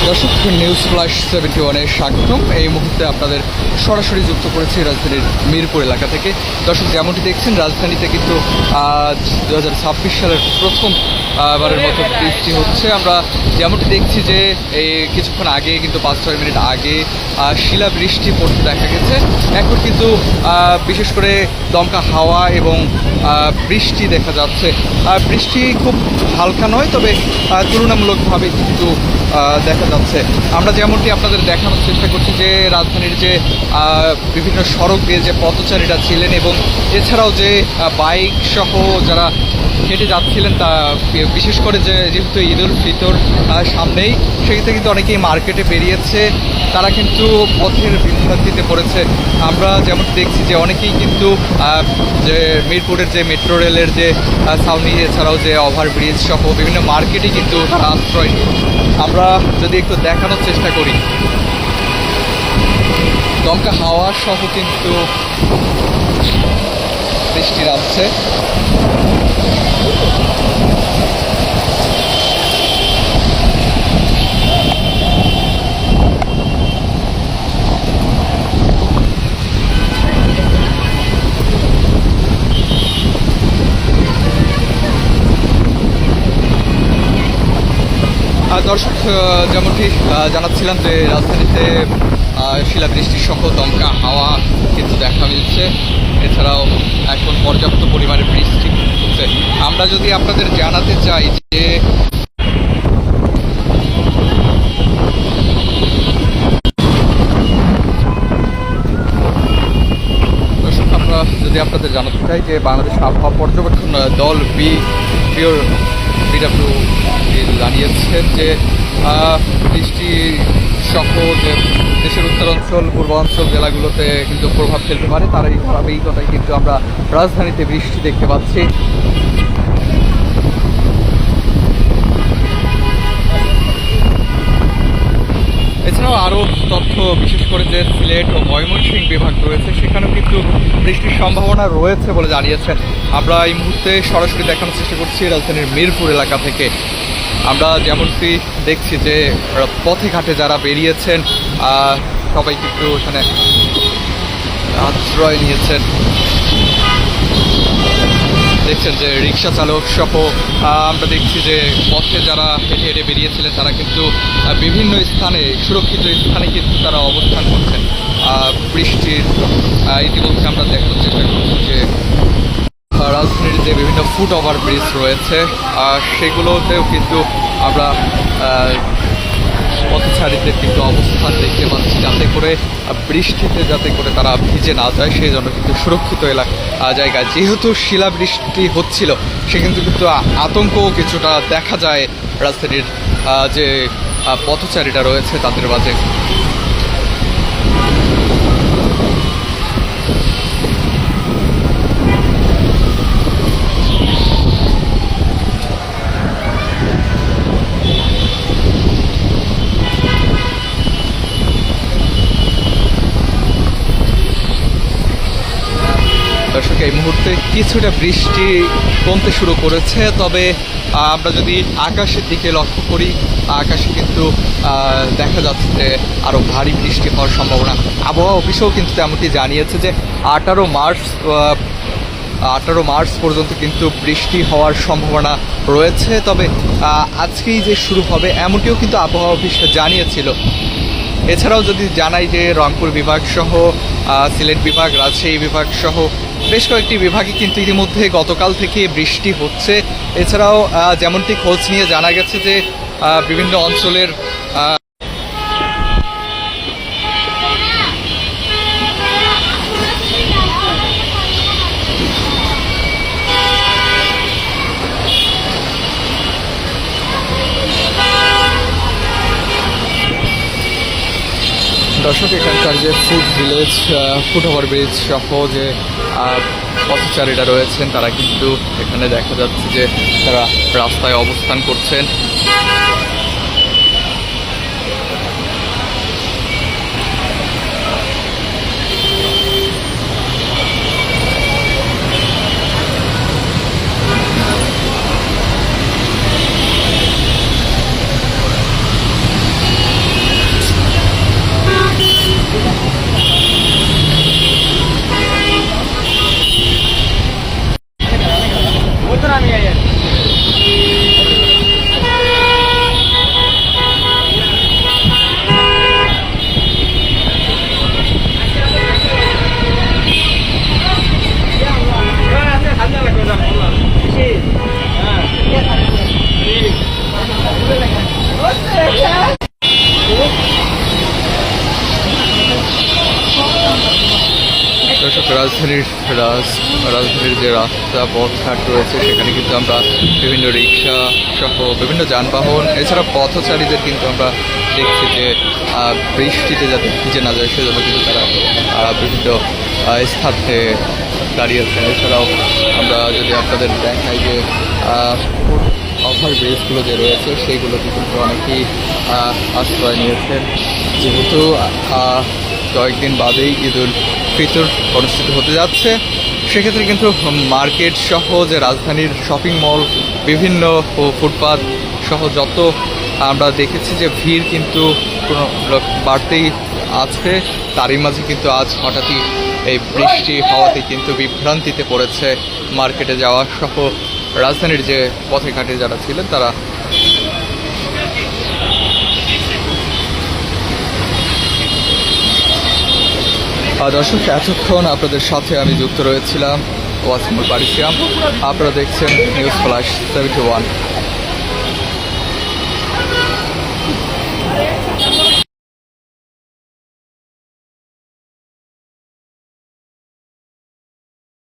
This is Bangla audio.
দর্শক, নিউজ ফ্ল্যাশ 71-এ স্বাগতম। এই মুহূর্তে আপনাদের সরাসরি যুক্ত করেছি রাজধানীর মিরপুর এলাকা থেকে। দর্শক, যেমনটি দেখছেন, রাজধানীতে কিন্তু আজ 2026 সালের প্রথম বারের মতো বৃষ্টি হচ্ছে। আমরা যেমনটি দেখছি যে এই কিছুক্ষণ আগে, কিন্তু 5-6 মিনিট আগে শিলা বৃষ্টি পড়তে দেখা গেছে। এখন কিন্তু বিশেষ করে দমকা হাওয়া এবং বৃষ্টি দেখা যাচ্ছে। বৃষ্টি খুব হালকা নয়, তবে তুলনামূলকভাবে কিন্তু দেখা যাচ্ছে। আমরা যেমনটি আপনাদের দেখানোর চেষ্টা করছি যে রাজধানীর যে বিভিন্ন সড়ক দিয়ে যে পথচারীরা ছিলেন এবং এছাড়াও যে বাইক সহ যারা হেঁটে যাচ্ছিলেন, তা বিশেষ করে যেহেতু ঈদ উল ফিতর সামনেই, সেক্ষেত্রে কিন্তু অনেকেই মার্কেটে বেরিয়েছে। তারা কিন্তু পথের বিভ্রান্তিতে পড়েছে। আমরা যেমন দেখছি যে অনেকেই কিন্তু যে মিরপুরের যে মেট্রো রেলের যে ছাউনি, এছাড়াও যে ওভারব্রিজ সহ বিভিন্ন মার্কেটে কিন্তু তারা আশ্রয় নিয়ে। আমরা যদি একটু দেখানোর চেষ্টা করি, দমকা হাওয়া সহ কিন্তু বৃষ্টি নামছে। দর্শক, যেমনটি জানাচ্ছিলাম যে রাজধানীতে শিলাবৃষ্টি সহ দমকা হাওয়া কিন্তু দেখা মিলছে। এছাড়াও এখন পর্যাপ্ত পরিমাণে বৃষ্টি হচ্ছে। আমরা যদি আপনাদের জানাতে চাই যে দর্শক, আমরা যদি আপনাদের জানাতে চাই যে বাংলাদেশ আবহাওয়া পর্যবেক্ষণ দল বিডব্লিউ জানিয়েছেন যে বৃষ্টি সহ যে দেশের উত্তরাঞ্চল, পূর্বাঞ্চল জেলাগুলোতে কিন্তু প্রভাব ফেলতে পারে। তার এই ধারাবাহিকতায় কিন্তু আমরা রাজধানীতে বৃষ্টি দেখতে পাচ্ছি। এছাড়াও আরও তথ্য, বিশেষ করে যে সিলেট ও ময়মনসিংহ বিভাগ রয়েছে, সেখানেও কিন্তু বৃষ্টির সম্ভাবনা রয়েছে বলে জানিয়েছেন। আমরা এই মুহূর্তে সরাসরি দেখানোর চেষ্টা করছি রাজধানীর মিরপুর এলাকা থেকে। আমরা যেমনটি দেখছি যে পথে ঘাটে যারা বেরিয়েছেন সবাই কিন্তু এখানে আশ্রয় নিয়েছেন। দেখছেন যে রিক্সা চালক সহ আমরা দেখছি যে পথে যারা হেঁটে হেঁটে বেরিয়েছিলেন, তারা কিন্তু বিভিন্ন স্থানে, সুরক্ষিত স্থানে কিন্তু তারা অবস্থান করছেন। বৃষ্টির ইতিমধ্যে আমরা দেখানোর চেষ্টা করছি যে রাজধানীর যে বিভিন্ন ফুট ওভারব্রিজ রয়েছে, সেগুলোতেও কিন্তু আমরা পথচারীদের কিন্তু অবস্থান দেখতে পাচ্ছি, যাতে করে বৃষ্টিতে যাতে করে তারা ভিজে না যায়, সেই জন্য কিন্তু সুরক্ষিত জায়গায়। যেহেতু শিলাবৃষ্টি হচ্ছিল, সে কিন্তু আতঙ্কও কিছুটা দেখা যায় রাজধানীর যে পথচারীরা রয়েছে তাদের মাঝে। দর্শক, এই মুহূর্তে কিছুটা বৃষ্টি কমতে শুরু করেছে, তবে আমরা যদি আকাশের দিকে লক্ষ্য করি, আকাশে কিন্তু দেখা যাচ্ছে যে আরও ভারী বৃষ্টি হওয়ার সম্ভাবনা। আবহাওয়া অফিসেও কিন্তু তেমনটি জানিয়েছে যে 18 মার্চ পর্যন্ত কিন্তু বৃষ্টি হওয়ার সম্ভাবনা রয়েছে। তবে আজকেই যে শুরু হবে এমনটিও কিন্তু আবহাওয়া অফিস জানিয়েছিল। এছাড়াও যদি জানাই যে রংপুর বিভাগ সহ সিলেট বিভাগ, রাজশাহী বিভাগ সহ বেশ কয়েকটি বিভাগে কিন্তু ইতিমধ্যে গতকাল থেকে বৃষ্টি হচ্ছে। এছাড়াও যেমনটি খোঁজ নিয়ে জানা গেছে যে বিভিন্ন অঞ্চলের দর্শক, এখানকার যে ফুট ওভারব্রিজ সহ যে পথচারীরা রয়েছেন, তারা কিন্তু এখানে দেখা যাচ্ছে যে তারা রাস্তায় অবস্থান করছেন। রাজধানীর যে রাস্তা পথঘাট রয়েছে সেখানে কিন্তু আমরা বিভিন্ন রিক্সা সহ বিভিন্ন যানবাহন এছাড়া পথচারীদের কিন্তু আমরা দেখছি যে বৃষ্টিতে যাতে ভিজে না যায় সেজন্য কিন্তু তারা বিভিন্ন স্থানে দাঁড়িয়ে আছেন। এছাড়াও আমরা যদি আপনাদের দেখাই যে ওভারব্রিজগুলো যে রয়েছে সেইগুলোতে কিন্তু অনেকেই আশ্রয় নিয়েছেন, যেহেতু কয়েকদিন বাদেই ঈদ উল ফিতর অনুষ্ঠিত হতে যাচ্ছে। সেক্ষেত্রে কিন্তু মার্কেট সহ যে রাজধানীর শপিং মল বিভিন্ন ফুটপাত সহ যত আমরা দেখেছি যে ভিড় কিন্তু কোনো বাড়তেই আছে। তারই মাঝে কিন্তু আজ হঠাৎই এই বৃষ্টি হওয়াতে কিন্তু বিভ্রান্তিতে পড়েছে মার্কেটে যাওয়া সহ রাজধানীর যে পথে ঘাটে যারা ছিলেন তারা। দর্শক, এতক্ষণ আপনাদের সাথে আমি যুক্ত রয়েছিলাম ওয়াসিমুল বারিশিয়াম। আপনারা দেখছেন নিউজ ফ্ল্যাশ 71।